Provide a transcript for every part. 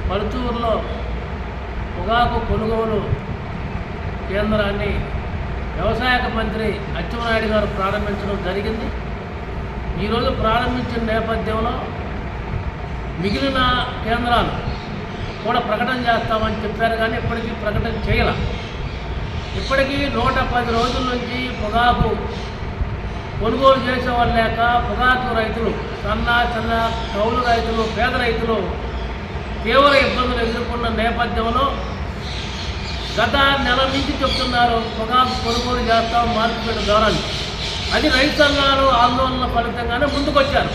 పరుచూరులో పొగాకు కొనుగోలు కేంద్రాన్ని వ్యవసాయ మంత్రి అచ్చెన్నాయుడు గారు ప్రారంభించడం జరిగింది. ఈరోజు ప్రారంభించిన నేపథ్యంలో మిగిలిన కేంద్రాలు కూడా ప్రకటన చేస్తామని చెప్పారు, కానీ ఇప్పటికీ ప్రకటన చేయాల. ఇప్పటికీ 110 రోజుల నుంచి పొగాకు కొనుగోలు చేసేవాళ్ళు లేక పొగాకు రైతులు, చిన్న కౌలు రైతులు, పేద రైతులు తీవ్ర ఇబ్బందులు ఎదుర్కొన్న నేపథ్యంలో గత నెల నుంచి చెప్తున్నారు పొగాకు కొనుగోలు చేస్తాం మార్కెట్ ద్వారా. అది రైతు సంఘాలు ఆందోళన ఫలితంగానే ముందుకొచ్చారు.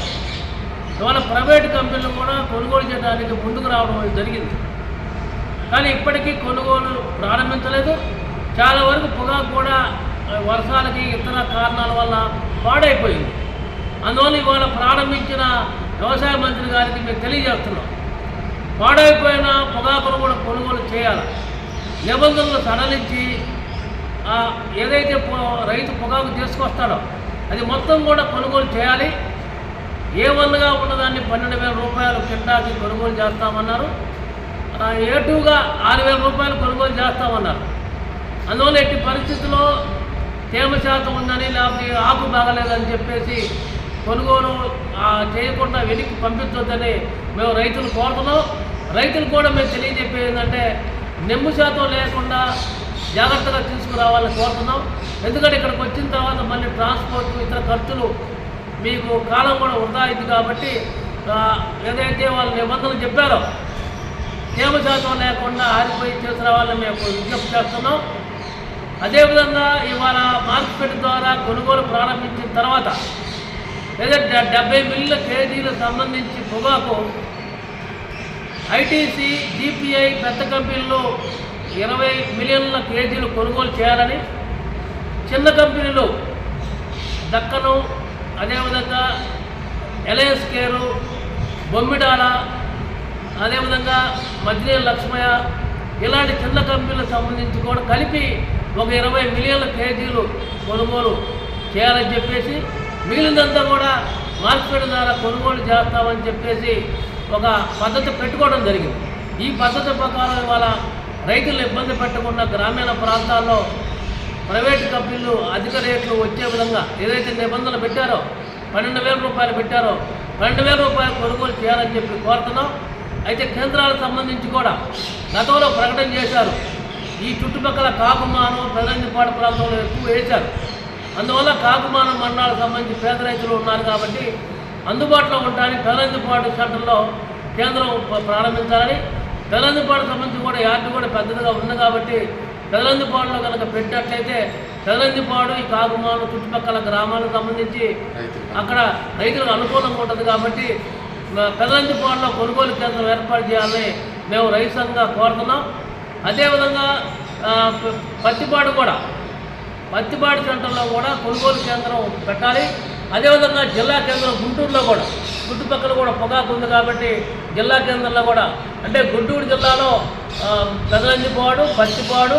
ఇవాళ ప్రైవేటు కంపెనీలు కూడా కొనుగోలు చేయడానికి ముందుకు రావడం జరిగింది. కానీ ఇప్పటికీ కొనుగోలు ప్రారంభించలేదు. చాలా వరకు పొగాకు కూడా వర్షాలకి ఇతర కారణాల వల్ల పాడైపోయింది. అందువల్ల ఇవాళ ప్రారంభించిన వ్యవసాయ మంత్రి గారికి మేము తెలియజేస్తున్నాం, పాడైపోయిన పొగాకును కూడా కొనుగోలు చేయాలి. నిబంధనలు సడలించి ఏదైతే రైతు పొగాకు తీసుకొస్తాడో అది మొత్తం కూడా కొనుగోలు చేయాలి. A1గా ఉన్నదాన్ని 12,000 రూపాయలు కింటాకి కొనుగోలు చేస్తామన్నారు. A2గా 6,000 రూపాయలు కొనుగోలు చేస్తామన్నారు. అందువల్ల ఎట్టి పరిస్థితుల్లో తేమ శాతం ఉందని, లేకపోతే ఆకు బాగలేదని చెప్పేసి కొనుగోలు చేయకుండా వెనక్కి పంపించొద్దని మేము రైతులు కోరుతున్నాం. రైతులు కూడా మేము తెలియజెప్పేది ఏంటంటే నెమ్ము శాతం లేకుండా జాగ్రత్తగా తీసుకురావాలని కోరుతున్నాం. ఎందుకంటే ఇక్కడికి వచ్చిన తర్వాత మళ్ళీ ట్రాన్స్పోర్ట్ ఇతర ఖర్చులు మీకు కాలం కూడా వృధా అయింది. కాబట్టి ఏదైతే వాళ్ళు నిబంధనలు చెప్పారో తేమ శాతం లేకుండా ఆరిపోయి తీసుకురావాలని మేము విజ్ఞప్తి చేస్తున్నాం. అదేవిధంగా ఇవాళ మార్కెట్ ద్వారా కొనుగోలు ప్రారంభించిన తర్వాత ఏదైతే 70 మిలియన్ల కేజీలకు సంబంధించి పొగాకు ఐటీసీ, జీపీఐ పెద్ద కంపెనీలు 20 మిలియన్ల కేజీలు కొనుగోలు చేయాలని, చిన్న కంపెనీలు దక్కను, అదేవిధంగా ఎలయన్స్ కేరు, బొమ్మిడాల, అదేవిధంగా మద్దినేని లక్ష్మయ్య ఇలాంటి చిన్న కంపెనీలకు సంబంధించి కూడా కలిపి ఒక 20 మిలియన్ల కేజీలు కొనుగోలు చేయాలని చెప్పేసి, మిగిలినంతా కూడా మార్కెట్ ద్వారా కొనుగోలు చేస్తామని చెప్పేసి ఒక పద్ధతి పెట్టుకోవడం జరిగింది. ఈ పద్ధతి ప్రకారం ఇవాళ రైతులు ఇబ్బంది పెట్టకుండా గ్రామీణ ప్రాంతాల్లో ప్రైవేటు కంపెనీలు అధిక రేట్లు వచ్చే విధంగా ఏదైతే నిబంధనలు పెట్టారో 12,000 రూపాయలు పెట్టారో 12,000 రూపాయలు కొనుగోలు చేయాలని చెప్పి కోరుతున్నాం. అయితే కేంద్రాలకు సంబంధించి కూడా గతంలో ప్రకటన చేశారు. ఈ చుట్టుపక్కల కాకుమాను, పెదరంజిపాడు ప్రాంతంలో ఎక్కువ వేశారు. అందువల్ల కాకుమాను మండలాలకు సంబంధించి పేద రైతులు ఉన్నారు కాబట్టి అందుబాటులో ఉండడానికి పెదరంజిపాడు సెంటర్లో కేంద్రం ప్రారంభించాలని, పెదరంజిపాడు సంబంధించి కూడా యార్డు కూడా పెద్దదిగా ఉంది కాబట్టి పెదరంజిపాడులో కనుక పెట్టినట్లయితే పెదరంజిపాడు, ఈ కాకుమాను చుట్టుపక్కల గ్రామాలకు సంబంధించి అక్కడ రైతులకు అనుకూలంగా ఉంటుంది. కాబట్టి పెదరంజిపాడులో కొనుగోలు కేంద్రం ఏర్పాటు చేయాలని మేము రైతు సంఘంగా కోరుతున్నాం. అదేవిధంగా పత్తిపాడు సెంటర్లో కూడా కొనుగోలు కేంద్రం పెట్టాలి. అదేవిధంగా జిల్లా కేంద్రం గుంటూరులో కూడా చుట్టుపక్కల కూడా పొగాకు ఉంది కాబట్టి జిల్లా కేంద్రంలో కూడా, అంటే గుంటూరు జిల్లాలో పెదరంజిపాడు, పత్తిపాడు,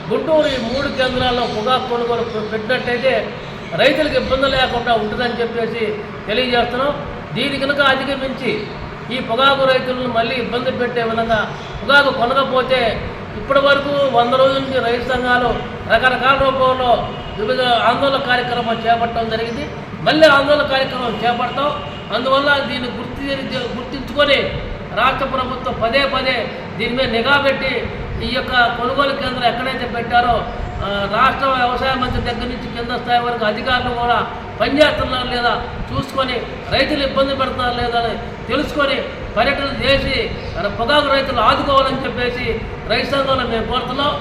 గుంటూరు ఈ 3 కేంద్రాల్లో పొగాకు కొనుగోలు పెట్టినట్టయితే రైతులకు ఇబ్బంది లేకుండా ఉంటుందని చెప్పేసి తెలియజేస్తున్నాం. దీని కనుక అధిగమించి ఈ పొగాకు రైతులను మళ్ళీ ఇబ్బంది పెట్టే విధంగా పొగాకు కొనకపోతే ఇప్పటి వరకు 100 రోజుల నుంచి రైతు సంఘాలు రకరకాల రూపంలో వివిధ ఆందోళన కార్యక్రమాలు చేపట్టడం జరిగింది. మళ్ళీ ఆందోళన కార్యక్రమం చేపడతాం. అందువల్ల దీన్ని గుర్తించుకొని రాష్ట్ర ప్రభుత్వం పదే దీని మీద నిఘా పెట్టి ఈ యొక్క కొనుగోలు కేంద్రం ఎక్కడైతే పెట్టారో రాష్ట్ర వ్యవసాయ మంత్రి దగ్గర నుంచి కింద స్థాయి వరకు అధికారులు కూడా పనిచేస్తున్నారు లేదా చూసుకొని, రైతులు ఇబ్బంది పడుతున్నారు లేదా అని తెలుసుకొని పర్యటన చేసి పొగాకు రైతులు ఆదుకోవాలని చెప్పేసి రైతు సంఘంలో మేము కోరుతున్నాం.